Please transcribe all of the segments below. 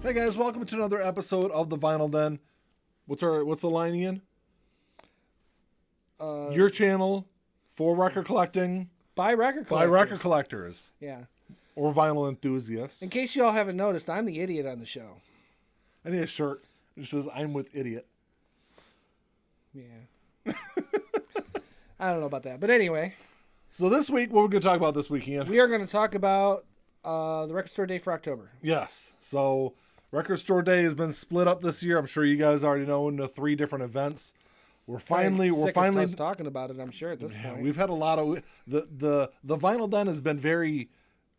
Hey guys, welcome to another episode of the Vinyl Den. What's the line, Ian? Your channel for record collecting by record collectors. Yeah. Or vinyl enthusiasts. In case you all haven't noticed, I'm the idiot on the show. I need a shirt that says "I'm with idiot." Yeah. I don't know about that, but anyway. So this week, what we're going to talk about this week, Ian? We are going to talk about the Record Store Day for October. Yes. So Record Store Day has been split up this year. I'm sure you guys already know, into 3 different events. We're finally of us talking about it. I'm sure at this point. We've had a lot of the Vinyl Den has been very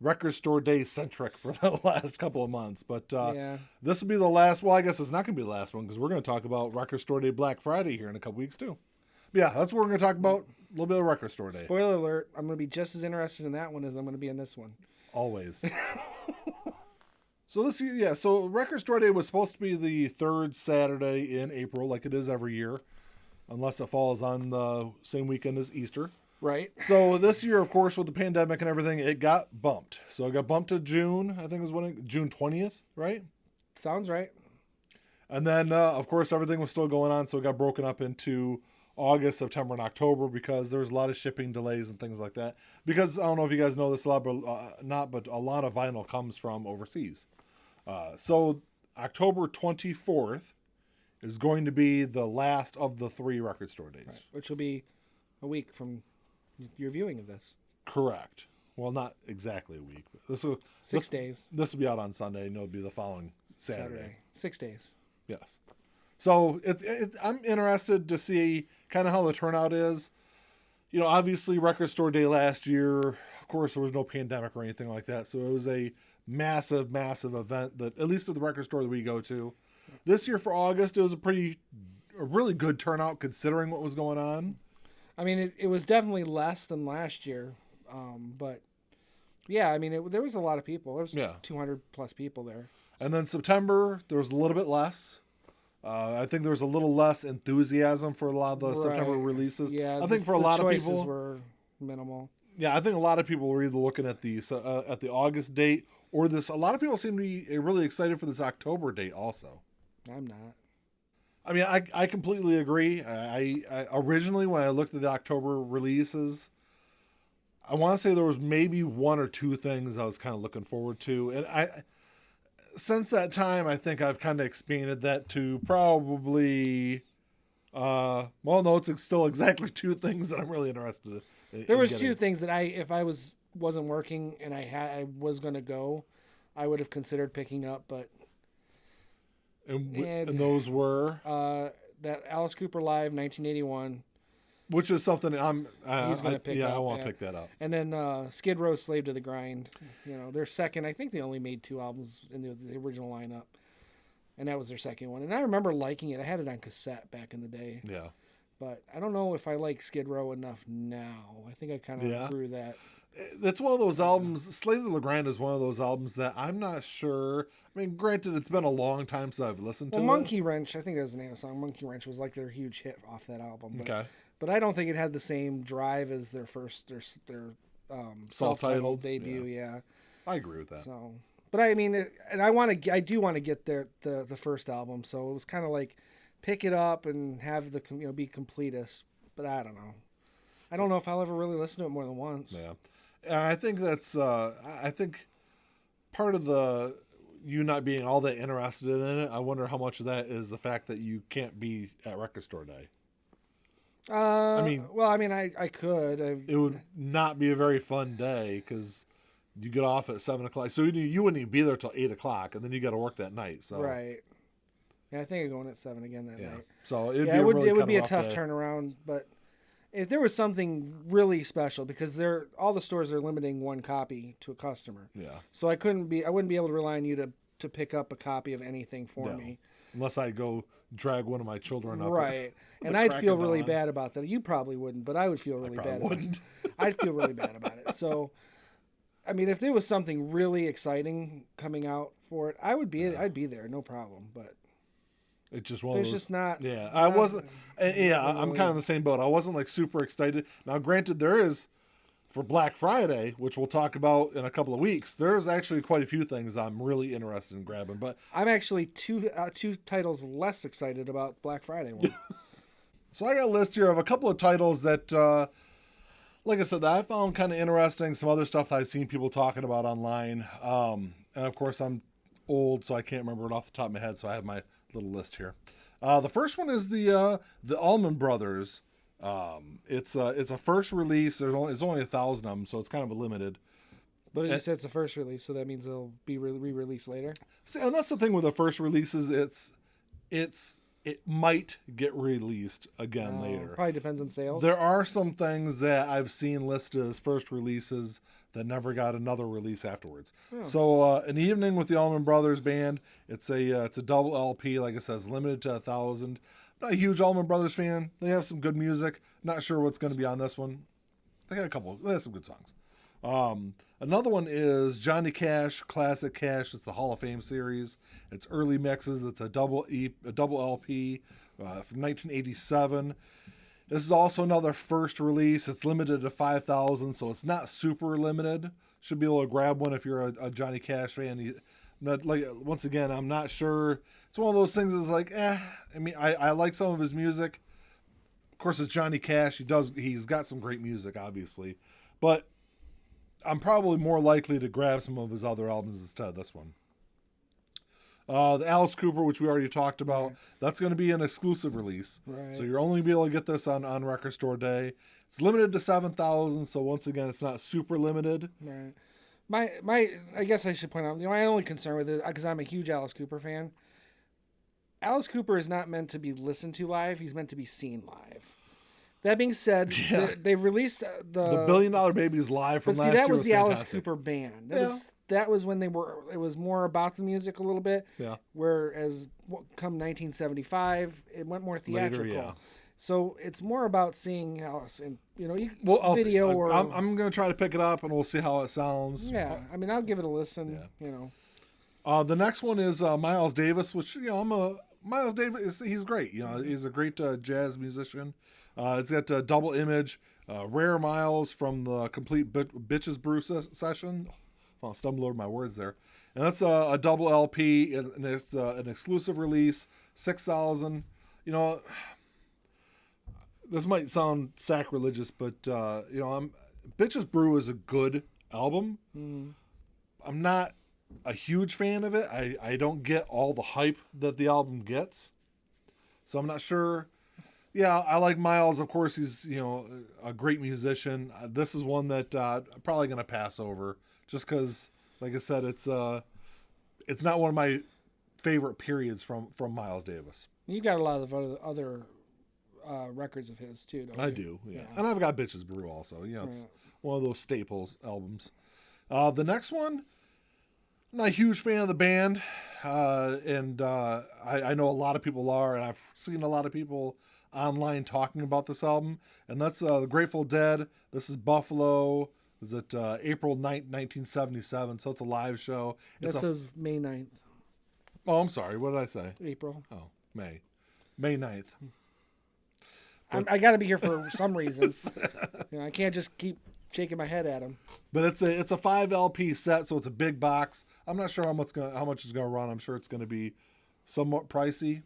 Record Store Day centric for the last couple of months, but this will be the last. Well, I guess it's not going to be the last one because we're going to talk about Record Store Day Black Friday here in a couple weeks too. But yeah, that's what we're going to talk about. A little bit of Record Store Day. Spoiler alert: I'm going to be just as interested in that one as I'm going to be in this one. Always. So this year, so Record Store Day was supposed to be the 3rd Saturday in April, like it is every year, unless it falls on the same weekend as Easter. Right. So this year, of course, with the pandemic and everything, it got bumped. So it got bumped to June, I think is June 20th, right? Sounds right. And then, of course, everything was still going on, so it got broken up into August, September, and October because there's a lot of shipping delays and things like that. Because I don't know if you guys know this a lot, but a lot of vinyl comes from overseas. So October 24th is going to be the last of the 3 Record Store Days. Right. Which will be a week from your viewing of this. Correct. Well, not exactly a week. But 6 days. This will be out on Sunday, and it'll be the following Saturday. 6 days. Yes. So I'm interested to see kind of how the turnout is. You know, obviously Record Store Day last year, of course, there was no pandemic or anything like that. So it was a massive, massive event that, at least at the record store that we go to. This year for August, it was a really good turnout considering what was going on. I mean, it was definitely less than last year. But yeah, I mean, there was a lot of people. There was 200 plus people there. And then September, there was a little bit less. I think there was a little less enthusiasm for a lot of the September releases. Yeah, I think for a lot of people, choices were minimal. Yeah, I think a lot of people were either looking at the August date or this. A lot of people seem to be really excited for this October date also. I'm not. I mean, I completely agree. I originally, when I looked at the October releases, I want to say there was maybe 1 or 2 things I was kind of looking forward to, and since that time, I think I've kind of expanded that to probably, no, it's still exactly 2 things that I'm really interested in. There was 2 things that if I wasn't working and I was going to go, I would have considered picking up, but. And those were? That Alice Cooper Live 1981. Which is something he's going to pick up. Yeah, I want to pick that up. And then Skid Row Slave to the Grind. You know, their second, I think they only made 2 albums in the original lineup. And that was their second one. And I remember liking it. I had it on cassette back in the day. Yeah. But I don't know if I like Skid Row enough now. I think I kind of grew that. That's one of those albums. Slave to the Grind is one of those albums that I'm not sure. I mean, granted, it's been a long time since I've listened to it. Monkey Wrench, I think that was the name of the song. Monkey Wrench was like their huge hit off that album. Okay. But I don't think it had the same drive as their self-titled debut. Yeah. I agree with that. So, but I mean, I do want to get the first album. So it was kind of like pick it up and have be completist. But I don't know. I don't know if I'll ever really listen to it more than once. Yeah. And I think that's, I think part of you not being all that interested in it, I wonder how much of that is the fact that you can't be at Record Store Day. I could. It would not be a very fun day because you get off at 7 o'clock. So you wouldn't even be there till 8 o'clock, and then you got to work that night. So right. Yeah, I think I'm going at 7 again that night. So it would be a tough turnaround, but if there was something really special, because all the stores are limiting 1 copy to a customer. Yeah. So I wouldn't be able to rely on you to pick up a copy of anything for me. Unless I go drag one of my children up. Right. And I'd feel really bad about that. You probably wouldn't, but I would feel really bad about it. I'd feel really bad about it. So, I mean, if there was something really exciting coming out for it, I'd be there, no problem. But it's just one there's of those, just not. Yeah, I wasn't. Yeah, I'm kind of in the same boat. I wasn't like super excited. Now, granted, there is For Black Friday, which we'll talk about in a couple of weeks, there's actually quite a few things I'm really interested in grabbing. But I'm actually two titles less excited about Black Friday one. So I got a list here of a couple of titles that, like I said, that I found kind of interesting. Some other stuff that I've seen people talking about online. And of course, I'm old, so I can't remember it off the top of my head. So I have my little list here. The first one is the Almond Brothers. It's a first release. There's only 1,000 of them, so it's kind of a limited. But you said it's a first release, so that means they'll be re-released later. See, and that's the thing with the first releases. It might get released again later. Probably depends on sales. There are some things that I've seen listed as first releases that never got another release afterwards. Oh. So, An Evening with the Almond Brothers Band. It's a double LP, like it says, limited to 1,000. Not a huge Almond Brothers fan. They have some good music. Not sure what's going to be on this one. They had They had some good songs. Another one is Johnny Cash, Classic Cash. It's the Hall of Fame series. It's early mixes. It's a double LP from 1987. This is also another first release. It's limited to 5,000, so it's not super limited. Should be able to grab one if you're a Johnny Cash fan. Once again, I'm not sure. It's one of those things that's like, I mean, I like some of his music. Of course, it's Johnny Cash. He's got some great music, obviously. But I'm probably more likely to grab some of his other albums instead of this one. The Alice Cooper, which we already talked about, that's going to be an exclusive release. Right. So you're only be able to get this on Record Store Day. It's limited to 7,000, so once again, it's not super limited. Right. I guess I should point out, my only concern with it, because I'm a huge Alice Cooper fan, Alice Cooper is not meant to be listened to live. He's meant to be seen live. That being said, they've released the $1 Billion Babies live from last year. That was the fantastic. Alice Cooper band. That was when it was more about the music a little bit. Yeah. Whereas come 1975, it went more theatrical. Later, yeah. So it's more about seeing Alice in video see. or. I'm going to try to pick it up and we'll see how it sounds. Yeah, I mean I'll give it a listen. Yeah. The next one is Miles Davis, which Miles Davis. He's great. He's a great jazz musician. It's got a double image, Rare Miles from the Complete Bitches Brew session. I'll stumble over my words there. And that's a double LP, and it's an exclusive release, 6,000. This might sound sacrilegious, but Bitches Brew is a good album. I'm not a huge fan of it. I don't get all the hype that the album gets, so I'm not sure. Yeah, I like Miles. Of course, he's a great musician. This is one that I'm probably going to pass over, just because, like I said, it's not one of my favorite periods from Miles Davis. You got a lot of other records of his too, don't you? I do, yeah. And I've got Bitches Brew also. It's one of those staples albums. The next one, I'm not a huge fan of the band, and I know a lot of people are, and I've seen a lot of people online talking about this album, and that's the Grateful Dead. This is Buffalo. Is it April 9th, 1977? So it's a live show. That says May 9th. Oh, I'm sorry. What did I say? April. Oh, May 9th. I got to be here for some reason. I can't just keep shaking my head at him. But it's a 5 LP set, so it's a big box. I'm not sure how much it's going to run. I'm sure it's going to be somewhat pricey.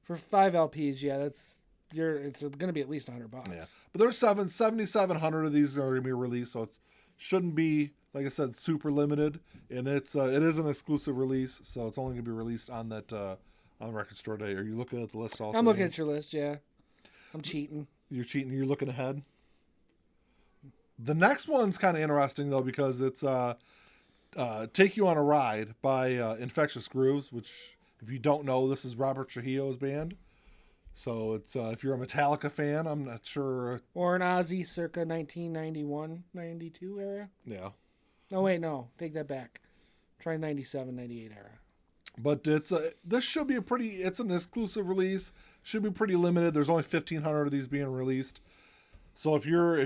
For 5 LPs, yeah, it's going to be at least $100. Yeah, but there's 7,700 of these are going to be released, so it shouldn't be, like I said, super limited. And it is an exclusive release, so it's only going to be released on that on Record Store Day. Are you looking at the list also? I'm looking at your list. Yeah, I'm cheating. You're cheating. You're looking ahead. The next one's kind of interesting though, because it's "Take You on a Ride" by Infectious Grooves, which, if you don't know, this is Robert Trujillo's band. So it's if you're a Metallica fan, I'm not sure. Or an Ozzy circa 1991, 92 era. Yeah. Oh wait, no, take that back. Try 97, 98 era. But this should be it's an exclusive release. Should be pretty limited. There's only 1,500 of these being released. So if you're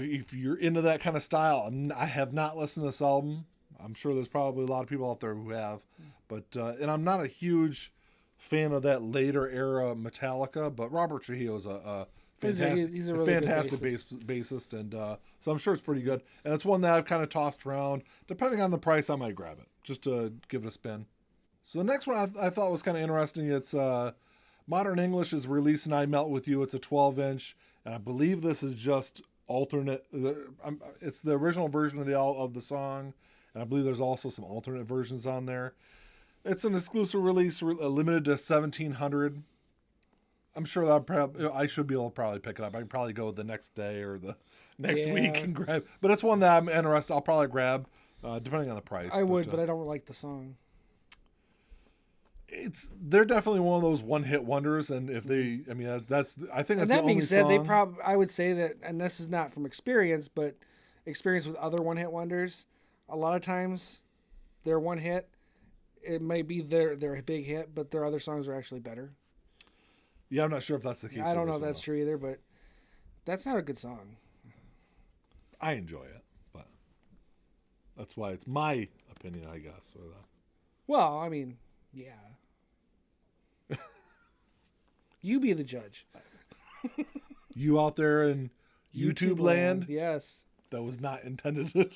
into that kind of style, I have not listened to this album. I'm sure there's probably a lot of people out there who have, but and I'm not a huge fan of that later era Metallica, but Robert Trujillo is a fantastic. He's a really fantastic good bassist, and so I'm sure it's pretty good. And it's one that I've kind of tossed around. Depending on the price, I might grab it just to give it a spin. So the next one I thought was kind of interesting. It's Modern English is releasing I Melt With You. It's a 12-inch, and I believe this is just alternate. It's the original version of the song, and I believe there's also some alternate versions on there. It's an exclusive release, limited to 1,700. I'm sure that I should be able to probably pick it up. I can probably go the next day or the next week and grab. But it's one that I'm interested. I'll probably grab, depending on the price. I would, but I don't like the song. They're definitely one of those one-hit wonders, and if they, I mean, that's I think that's the only song. And that being said, I would say that, and this is not from experience, but experience with other one-hit wonders. A lot of times, their one hit, it may be their big hit, but their other songs are actually better. Yeah, I'm not sure if that's the case. I don't know if that's true either, but that's not a good song. I enjoy it, but that's why it's my opinion, I guess. Well, I mean, yeah. You be the judge. You out there in YouTube land? Yes. That was not intended to...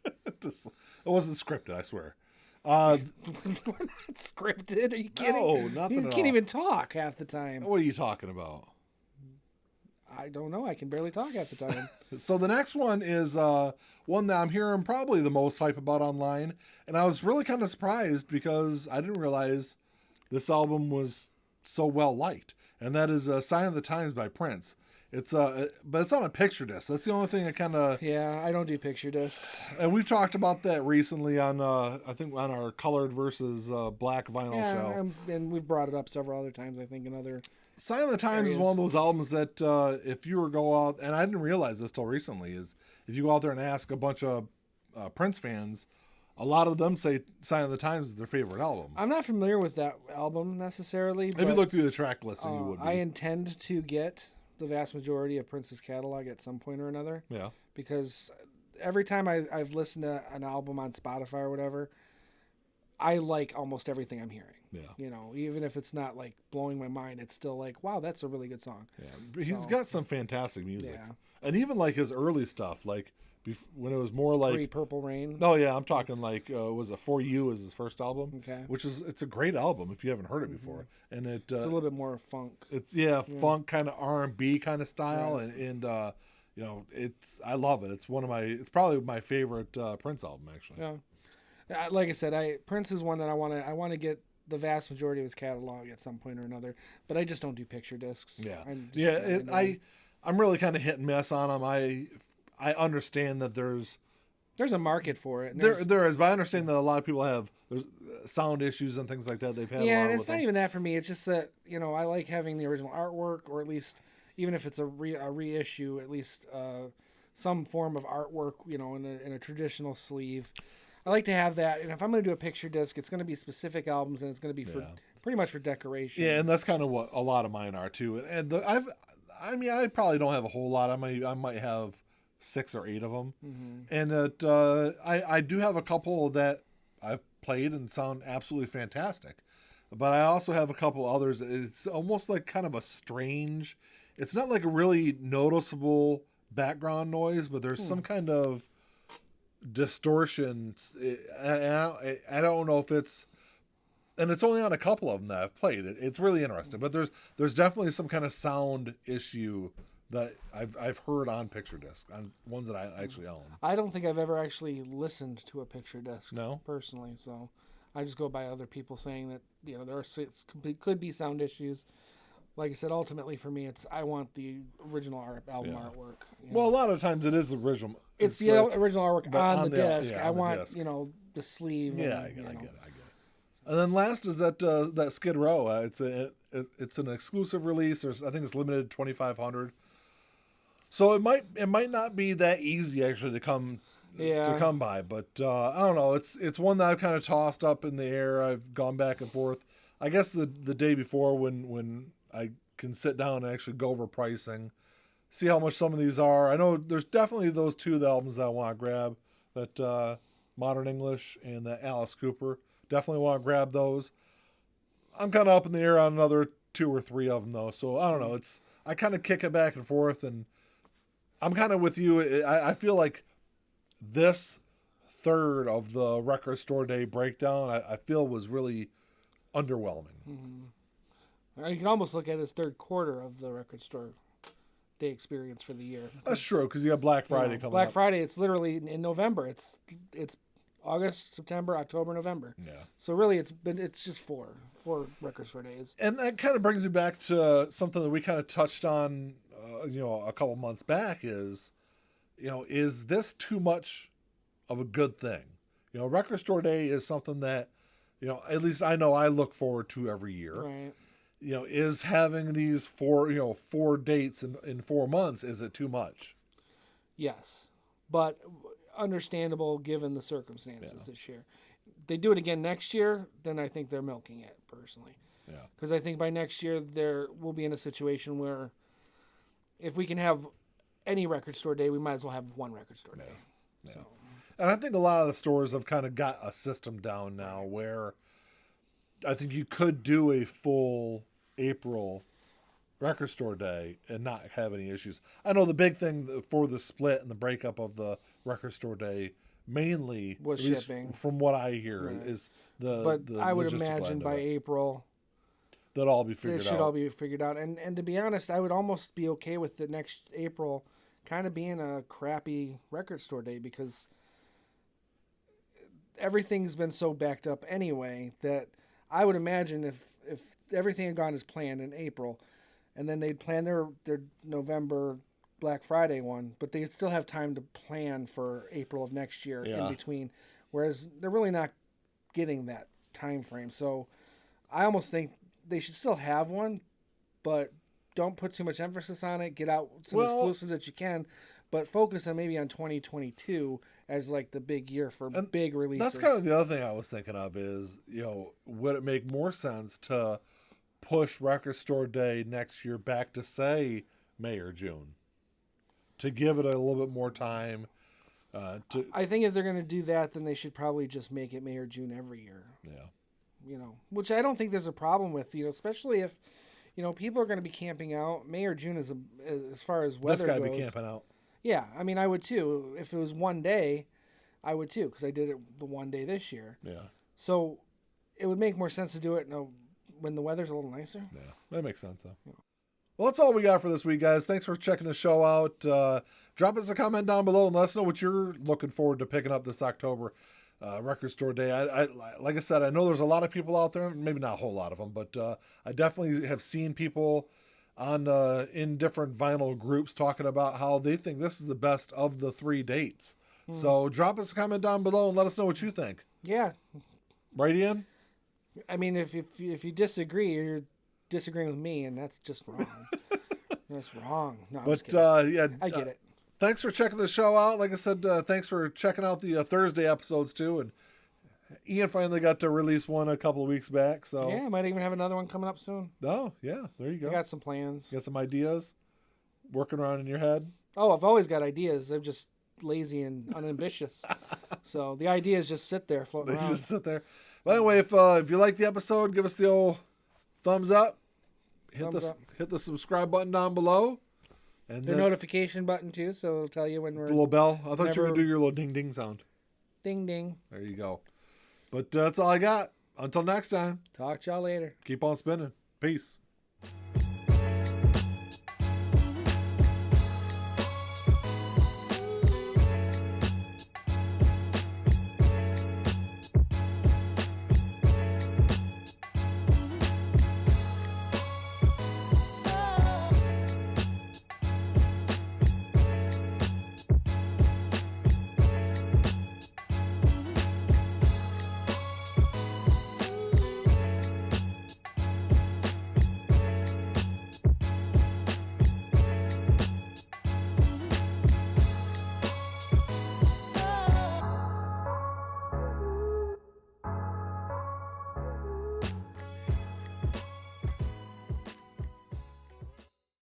It wasn't scripted, I swear. We're not scripted. Are you kidding? No, nothing at all. You can't even talk half the time. What are you talking about? I don't know. I can barely talk half the time. So the next one is one that I'm hearing probably the most hype about online. And I was really kind of surprised because I didn't realize this album was so well liked. And that is Sign of the Times by Prince. It's but it's on a picture disc. That's the only thing that kind of... Yeah, I don't do picture discs. And we've talked about that recently on, I think, on our colored versus black vinyl show. And we've brought it up several other times, I think, in other... Sign of the Times is one of those albums that if you were go out, and I didn't realize this till recently, is if you go out there and ask a bunch of Prince fans, a lot of them say Sign of the Times is their favorite album. I'm not familiar with that album necessarily. If you look through the track listing, you would be. I intend to get the vast majority of Prince's catalog at some point or another. Yeah. Because every time I've listened to an album on Spotify or whatever, I like almost everything I'm hearing. Yeah. You know, even if it's not like blowing my mind, it's still like, wow, that's a really good song. Yeah. He's got some fantastic music. Yeah. And even like his early stuff, like when it was more like Pre-Purple Rain. Oh yeah, I'm talking like was it For You is his first album? Okay. It's a great album if you haven't heard it before. And it's a little bit more funk. It's funk kind of R&B kind of style, right. and you know, I love it. It's probably my favorite Prince album actually. Yeah. Like I said, Prince is one that I want to get the vast majority of his catalog at some point or another, but I just don't do picture discs. Yeah. I'm really kind of hit and miss on them. I understand that there's a market for it. There is, but I understand that a lot of people there's sound issues and things like that. They've had and it's not even that for me. It's just that, you know, I like having the original artwork, or at least even if it's a reissue, at least some form of artwork, you know, in a traditional sleeve. I like to have that, and if I'm going to do a picture disc, it's going to be specific albums, and it's going to be pretty much for decoration. Yeah, and that's kind of what a lot of mine are too. And I probably don't have a whole lot. I might have 6 or 8 of them, and I do have a couple that I've played and sound absolutely fantastic, but I also have a couple others. It's almost like kind of a strange. It's not like a really noticeable background noise, but there's some kind of distortion. I don't know if it's, and it's only on a couple of them that I've played. It's really interesting, but there's definitely some kind of sound issue that I've heard on picture disc, on ones that I actually own. I don't think I've ever actually listened to a picture disc. No, personally. So I just go by other people saying that, you know, could be sound issues. Like I said, ultimately for me, I want the original album artwork. Well, a lot of times it is the original. It's the original artwork on the disc. I want disc. You know, the sleeve. Yeah, I get it. And then last is that Skid Row. It's an exclusive release. I think it's limited to 2,500. So it might not be that easy actually to come by, but I don't know. It's one that I've kind of tossed up in the air. I've gone back and forth. I guess the day before when I can sit down and actually go over pricing, see how much some of these are. I know there's definitely those 2 albums that I want to grab, that Modern English and that Alice Cooper. Definitely want to grab those. I'm kind of up in the air on another 2 or 3 of them though, so I don't know. I kind of kick it back and forth, and I'm kind of with you. I feel like this third of the record store day breakdown, I feel was really underwhelming. Mm-hmm. You can almost look at it as third quarter of the record store day experience for the year. That's true, because you have Black Friday coming Black up. Friday, it's literally in November. It's August, September, October, November. Yeah. So really, it's just four record store days. And that kind of brings me back to something that we kind of touched on, a couple months back is this too much of a good thing? Record store day is something that, at least I know I look forward to every year. Right. Is having these four dates in 4 months, is it too much? Yes, but understandable given the circumstances this year. If they do it again next year, then I think they're milking it, personally. Yeah. Because I think by next year, we'll be in a situation where if we can have any record store day, we might as well have one record store day. Yeah. So. And I think a lot of the stores have kind of got a system down now where I think you could do a full April record store day and not have any issues. I know the big thing for the split and the breakup of the record store day mainly was shipping. From what I hear is the I would imagine by April that'll all be figured out. It should all be figured out. And to be honest, I would almost be okay with the next April kind of being a crappy record store day because everything's been so backed up anyway that I would imagine if everything had gone as planned in April and then they'd plan their November Black Friday one, but they'd still have time to plan for April of next year in between, whereas they're really not getting that time frame. So I almost think they should still have one, but don't put too much emphasis on it. Get out some exclusives that you can, but focus on maybe on 2022 as like the big year for big releases. That's kind of the other thing I was thinking of is, would it make more sense to push Record Store Day next year back to, say, May or June? To give it a little bit more time. I think if they're going to do that, then they should probably just make it May or June every year. Yeah. Which I don't think there's a problem with, especially if, people are going to be camping out. May or June is as far as weather goes. This guy be camping out. Yeah, I mean, I would too. If it was one day, I would too, because I did it the one day this year. Yeah. So it would make more sense to do it when the weather's a little nicer. Yeah, that makes sense, though. Yeah. Well, that's all we got for this week, guys. Thanks for checking the show out. Drop us a comment down below and let us know what you're looking forward to picking up this October record store day. I like I said, I know there's a lot of people out there, maybe not a whole lot of them, but I definitely have seen people in different vinyl groups talking about how they think this is the best of the 3 dates. So drop us a comment down below and let us know what you think. Yeah. Right, Ian? I mean, if you disagree, you're disagreeing with me, and that's just wrong. That's wrong. No, but yeah, I get it. Thanks for checking the show out. Like I said, thanks for checking out the Thursday episodes too. And Ian finally got to release one a couple of weeks back. So yeah, might even have another one coming up soon. Oh yeah, there you go. I got some plans. You got some ideas working around in your head? Oh, I've always got ideas. I'm just lazy and unambitious. So the ideas just sit there floating around. Just sit there. But anyway, if you like the episode, give us the old thumbs up. Hit the subscribe button down below. And the notification button too, so it'll tell you when we're... The little bell. I thought you were going to do your little ding ding sound. Ding ding. There you go. But that's all I got. Until next time. Talk to y'all later. Keep on spinning. Peace.